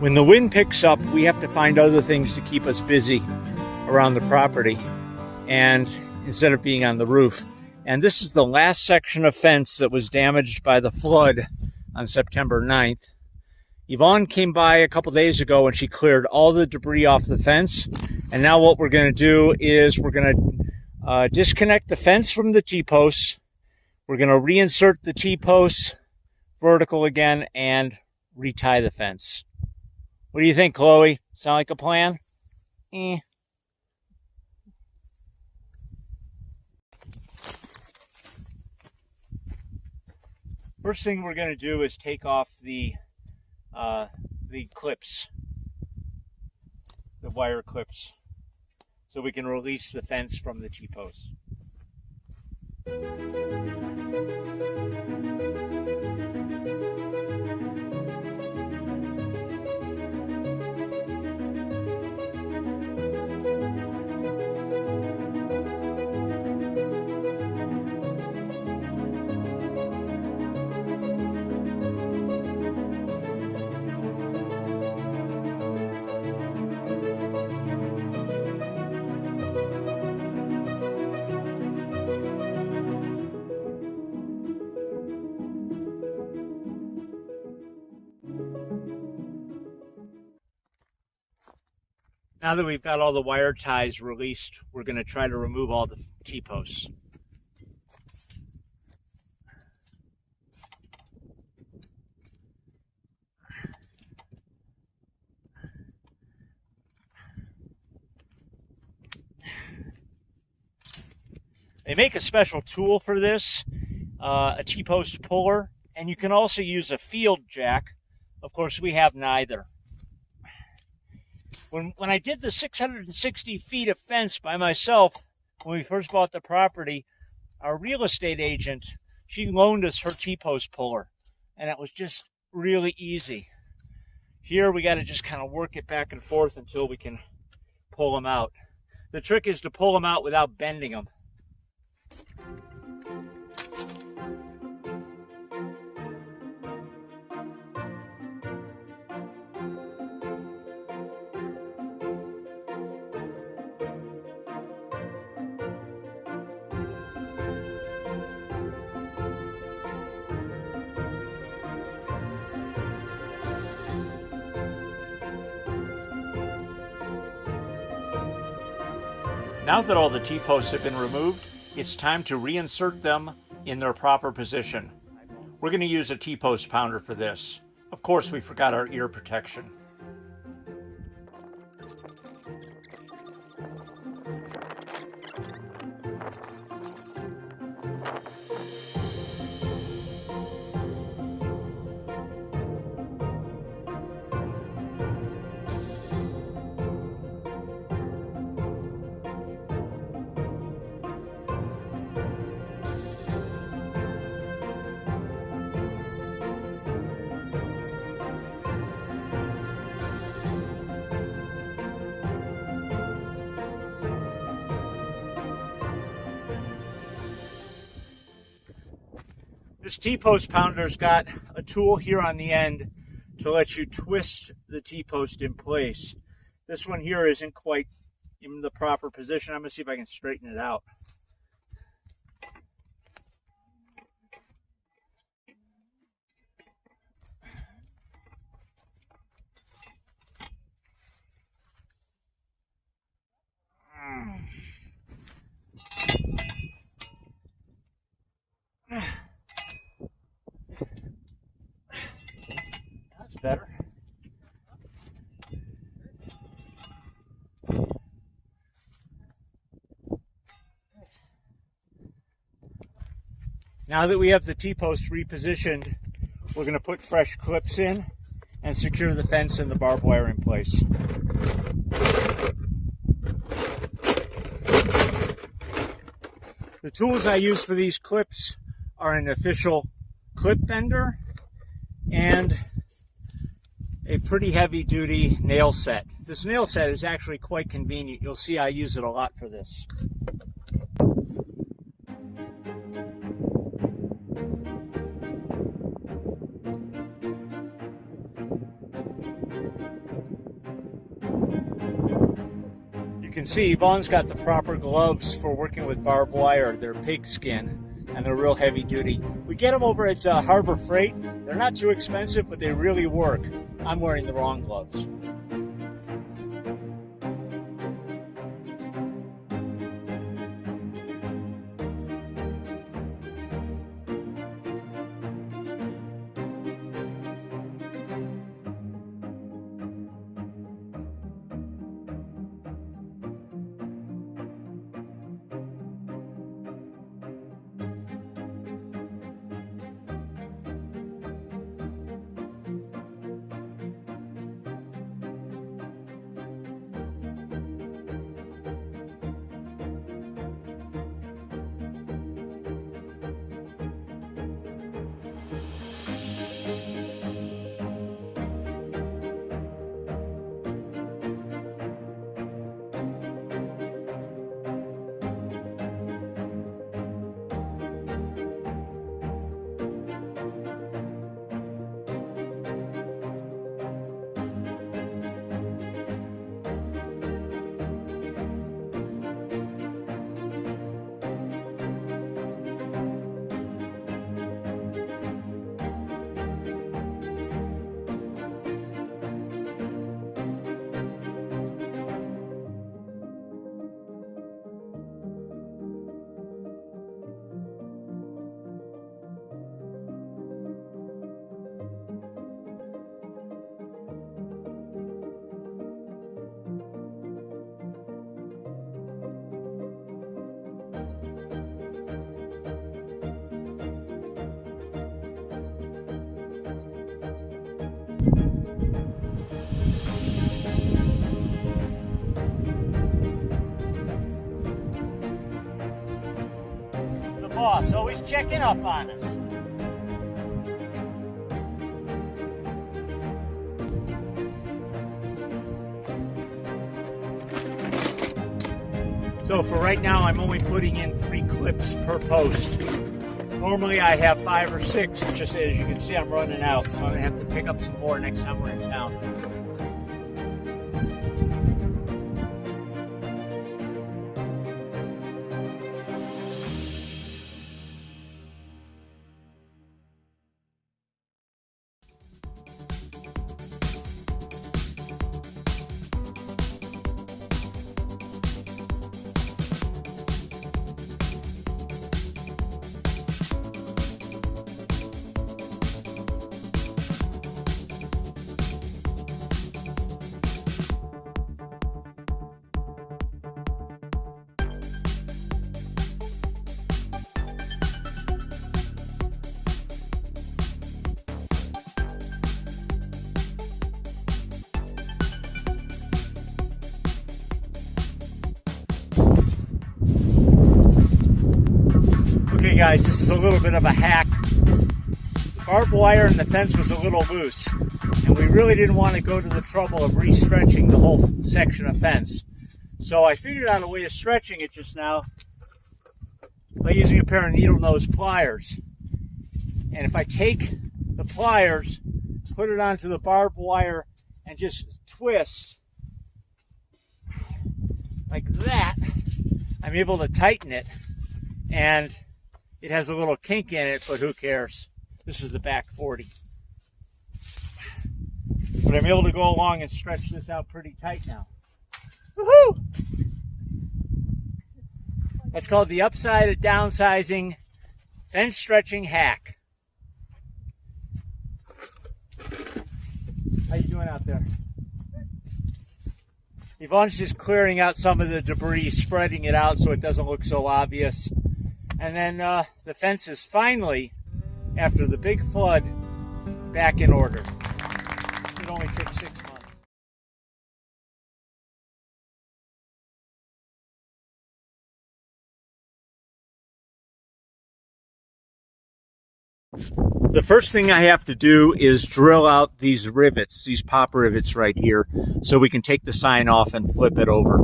When the wind picks up, we have to find other things to keep us busy around the property, and instead of being on the roof. And this is the last section of fence that was damaged by the flood on September 9th. Yvonne came by a couple days ago and she cleared all the debris off the fence. And now what we're going to do is we're going to disconnect the fence from the T-posts. We're going to reinsert the T-posts vertical again and retie the fence. What do you think, Chloe? Sound like a plan? First thing we're going to do is take off the clips, the wire clips, so we can release the fence from the T-posts. Now that we've got all the wire ties released, we're going to try to remove all the T-posts. They make a special tool for this, a T-post puller, and you can also use a field jack. Of course, we have neither. When I did the 660 feet of fence by myself, when we first bought the property, our real estate agent, she loaned us her T-post puller, and it was just really easy. Here we got to just kind of work it back and forth until we can pull them out. The trick is to pull them out without bending them. Now that all the T-posts have been removed, it's time to reinsert them in their proper position. We're going to use a T-post pounder for this. Of course, we forgot our ear protection. This T-post pounder's got a tool here on the end to let you twist the T-post in place. This one here isn't quite in the proper position. I'm going to see if I can straighten it out. That's better. Now that we have the T-post repositioned, we're going to put fresh clips in and secure the fence and the barbed wire in place. The tools I use for these clips are an official clip bender and a pretty heavy-duty nail set. This nail set is actually quite convenient. You'll see I use it a lot for this. can see, Yvonne's got the proper gloves for working with barbed wire. They're pigskin, and they're real heavy duty. We get them over at Harbor Freight. They're not too expensive, but they really work. I'm wearing the wrong gloves. The boss always checking up on us. So for right now, I'm only putting in 3 clips per post. Normally I have 5 or 6, it's just as you can see I'm running out, so I'm going to have to pick up some more next time we're in town. Okay guys, this is a little bit of a hack. The barbed wire in the fence was a little loose, and we really didn't want to go to the trouble of re-stretching the whole section of fence. So I figured out a way of stretching it just now by using a pair of needle nose pliers. And if I take the pliers, put it onto the barbed wire, and just twist like that, I'm able to tighten it. And it has a little kink in it, but who cares? This is the back 40. But I'm able to go along and stretch this out pretty tight now. Woohoo! That's called the upside of downsizing fence stretching hack. How you doing out there? Yvonne's just clearing out some of the debris, spreading it out so it doesn't look so obvious. And then the fence is finally, after the big flood, back in order. It only took 6 months. The first thing I have to do is drill out these rivets, these pop rivets right here, so we can take the sign off and flip it over.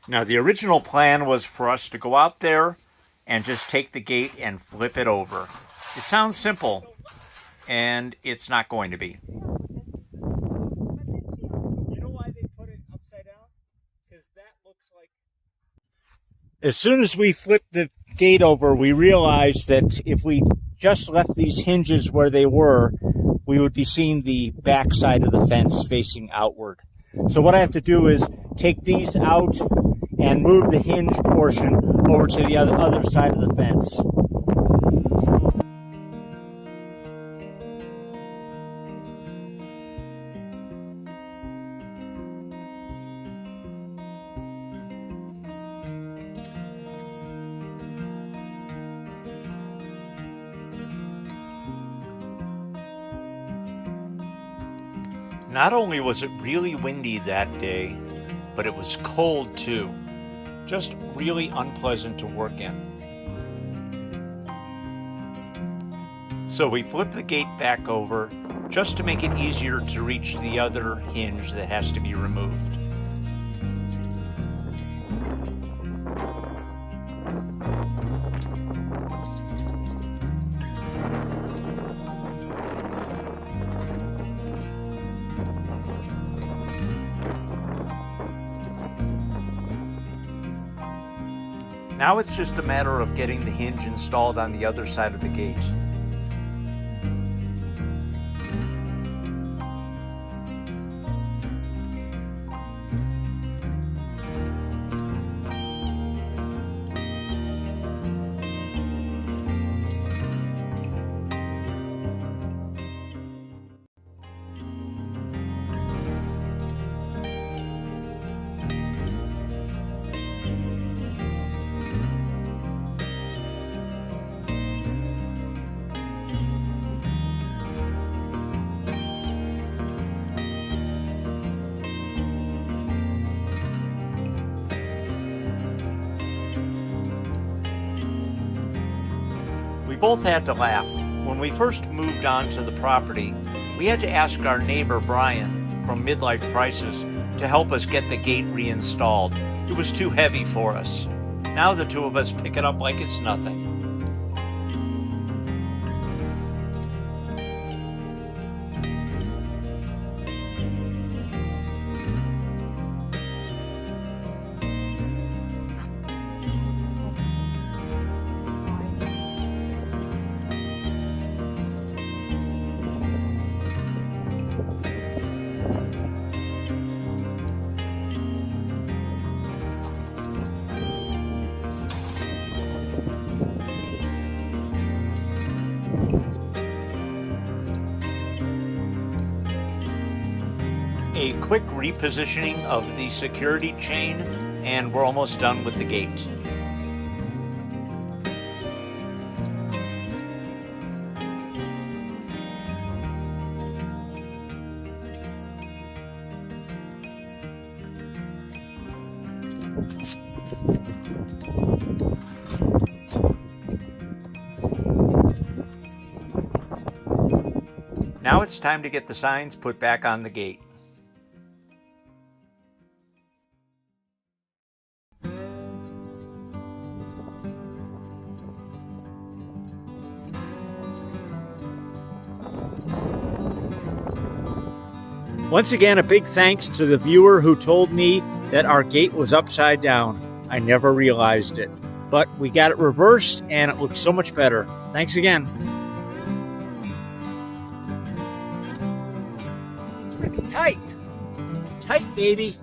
Now, the original plan was for us to go out there and just take the gate and flip it over. It sounds simple, and it's not going to be. You know why they put it upside down? Because that looks like... As soon as we flipped the gate over, we realized that if we just left these hinges where they were, we would be seeing the back side of the fence facing outward. So what I have to do is take these out and move the hinge portion over to the other side of the fence. Not only was it really windy that day, but it was cold too. Just really unpleasant to work in. So we flipped the gate back over just to make it easier to reach the other hinge that has to be removed. Now it's just a matter of getting the hinge installed on the other side of the gate. We both had to laugh. When we first moved onto the property, we had to ask our neighbor Brian from Midlife Prices to help us get the gate reinstalled. It was too heavy for us. Now the two of us pick it up like it's nothing. A quick repositioning of the security chain, and we're almost done with the gate. Now it's time to get the signs put back on the gate. Once again, a big thanks to the viewer who told me that our gate was upside down. I never realized it, but we got it reversed and it looks so much better. Thanks again. It's freaking tight. Tight, baby.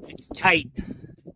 It's tight.